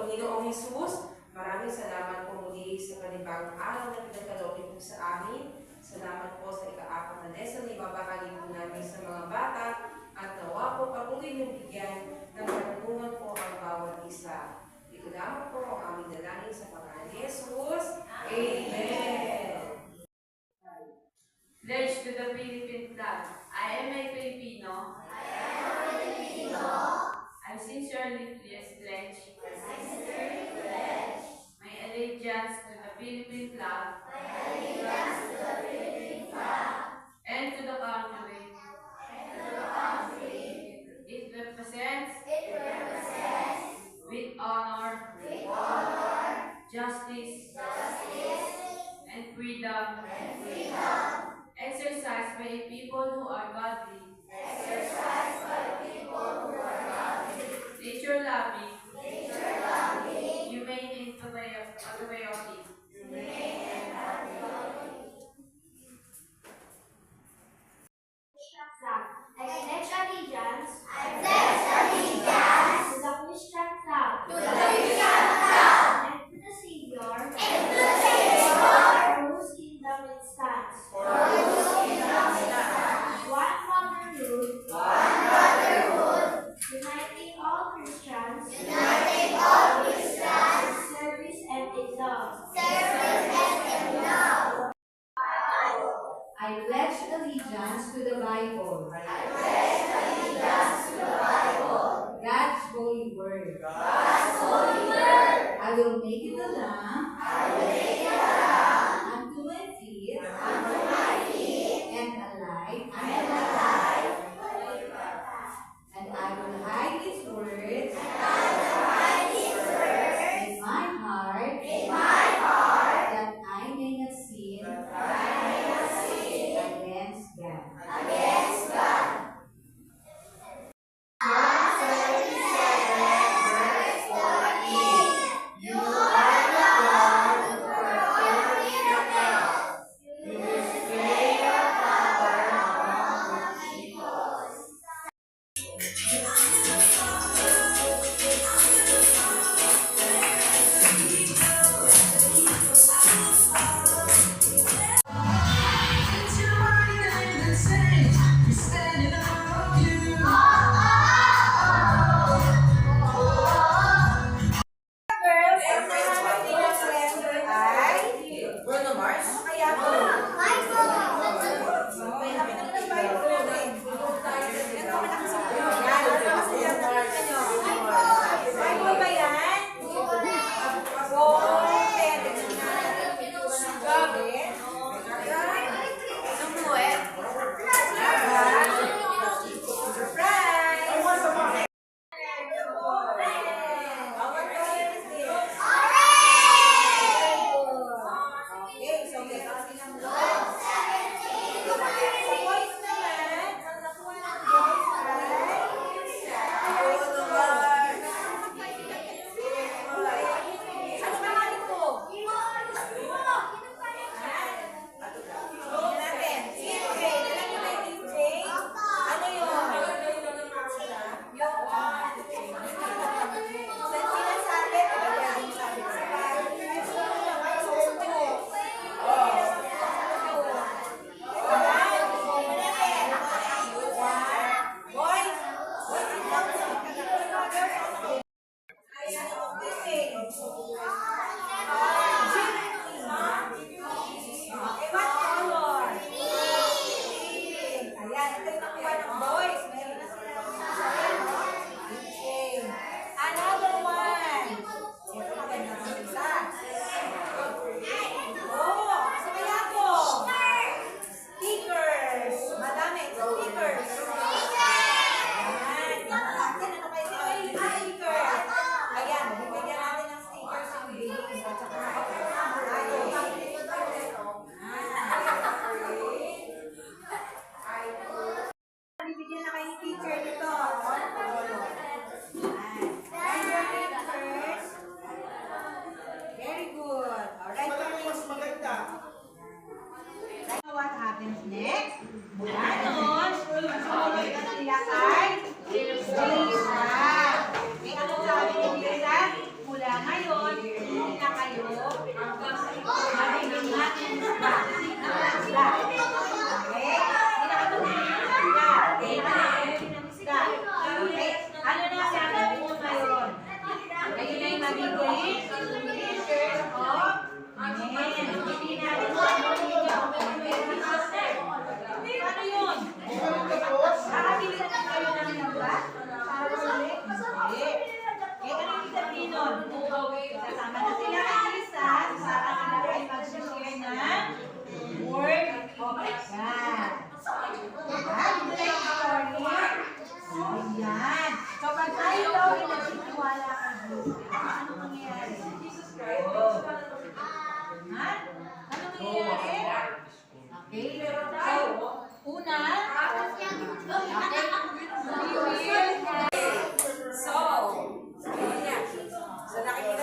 Panginoong Jesus, maraming salamat po muli sa panibagong araw na pinagkaloob po sa amin. Salamat po sa ika-4 na lesson na ibabahagi po namin sa mga bata at nawa po patuloy ng bigyan ng katanungan po ang bawat isa. Ikulamang po ang aming dalangin sa pangalan ni Jesus. Amen. Pledge to the Philippine flag. I am a Filipino. I sincerely pledge my allegiance to the Philippine flag and to the country it represents with honor, justice, and freedom, exercised by a people who are godly, nature-loving, humane, and patriotic. I pledge allegiance to the Christian flag and to the Savior for whose kingdom it stands, one brotherhood, uniting all Christians, service and in love. I pledge allegiance to the Bible. God's holy word. I will make it a lamp unto my feet and a light and I will hide His words in my heart that I may not sin against God. Bruno Mars?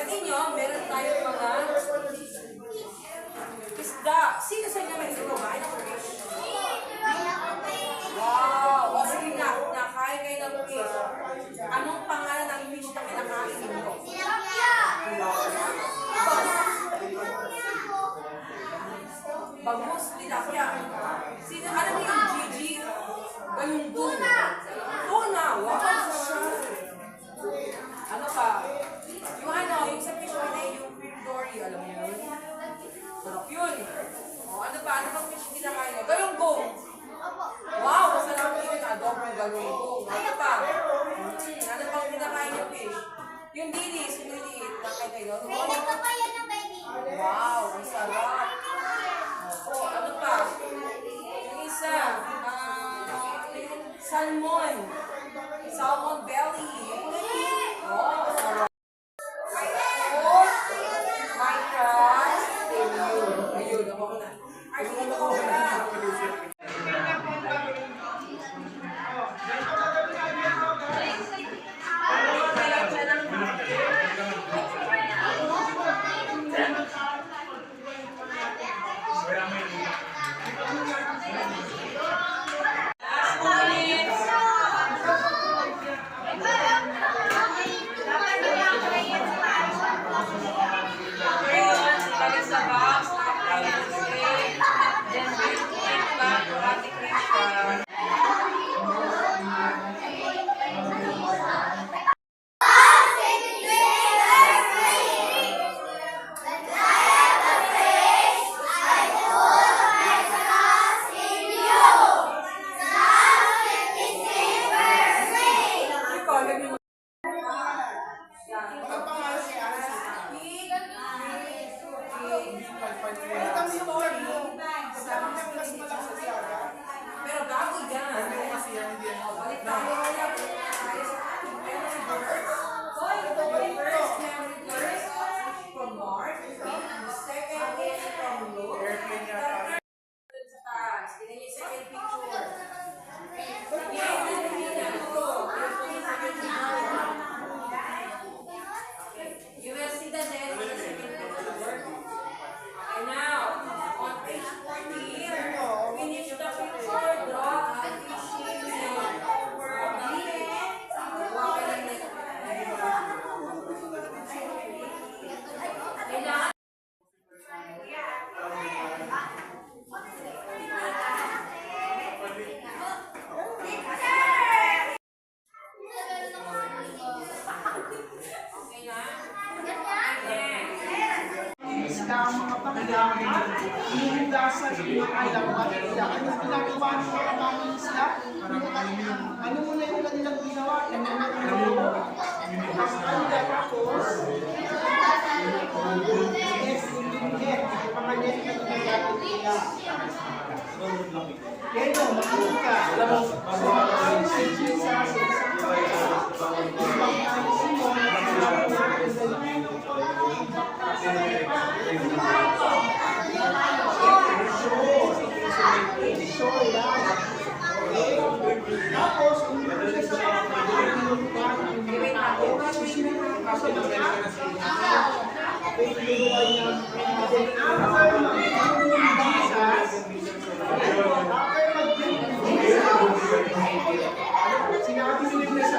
Pansin nyo, meron tayong mga isda. Sino sa inyo may kumain ng fish? Wow! O sige na, nakain kayo ng fish. Anong pangalan ng fish na kinakain nyo? Bangus, tilapia. Sino, alam niyo yung Gigi? Galunggong. Tuna! Wow! Ano pa? Yung ano, yung sa fish fillet, yung cream dory, alam mo yun? Sarap yun. O, ano pa? Ano pang fish kinakain nyo? Galunggong! Wow! Masarap yun. Adobong galunggong. Ano pa? Ano pang kinakain yung fish? Yung dilis, yung liliit. Nakain kayo. Wow! Ang sarap. Opo, ano pa? Yung isa, salmon. Salmon belly. Oh, sarap. Oh, my gosh. Ayun, ako na. Ay, dito ko na. Pero bago yan. Balik tayo. First memory verse from Mark. The second is from Luke. The third sa taas. Tingnan niyo yung second picture. You will see the dead on the second picture. Okay, now, on page 14, finish the picture, draw a fishing net over the net. Huwag ka lang net. Kailangan okay na? Isda ang mga pangyaman, inuugasan ng mga alamat nila. Ano ginagawa ng mga mga isda? Ano muna yung kanilang ginawa? Ang kanya tapos, yes, yung net, mga net na ginagamit nila. Pero, makinig ka. Si Jesus, sa isang ibang tayo Simon, tapos, umunod siya sa sinabi nila sa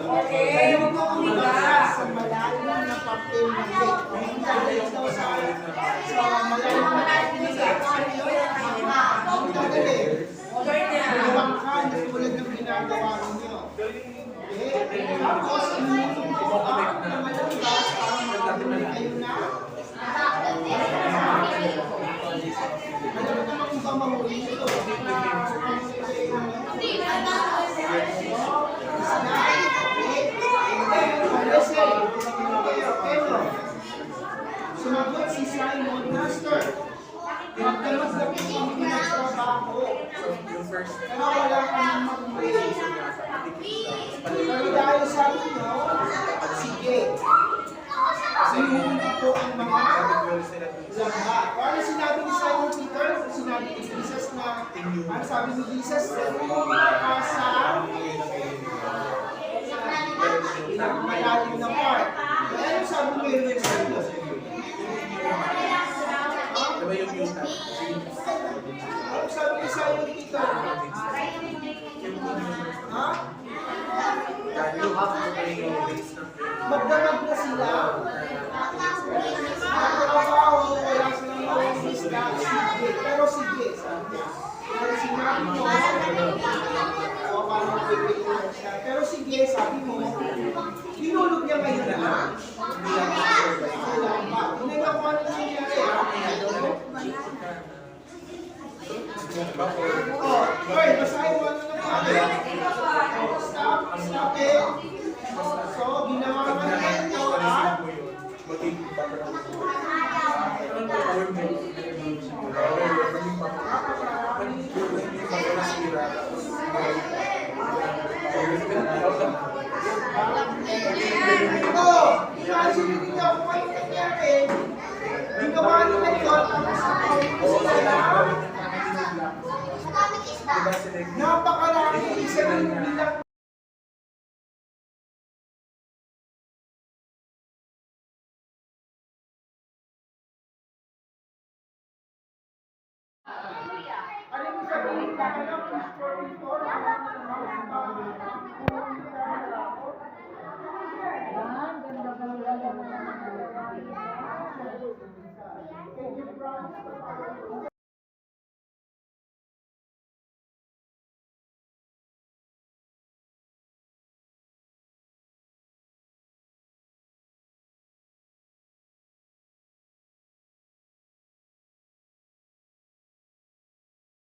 Okay, huwag mo kumigas. sa malalim na papel na cake. Dahil daw sa malalim na papel na cake. Ang gagaling. Order niya. Dalawang kan na tulad ng ginagawa ninyo. Okay? Tapos, inutong ko ang malambas para makabuli kayo na. Alam mo naman kung ba mahuli ito? Sumagot si Simon, Master, magdamag na po ang pinagtrabaho. Kaya wala kami magbuli. Pero dahil sabi niyo, sige. Sinuhuli po ang mga lamba. Paano sinabi ni Simon Peter? Sinabi ni Jesus na, ano sabi ni Jesus? Sa malalim na part. Kaya ano sabi Oh, okay, basahin mo ano nangyari. Stop it. So, ginawa ka na ito at ito, imagine niyo kung ano nangyari. Ginawa nila yun, tapos napakaraming isa nila. Ano yung sabihin na kayo? 44? Yan, ganda.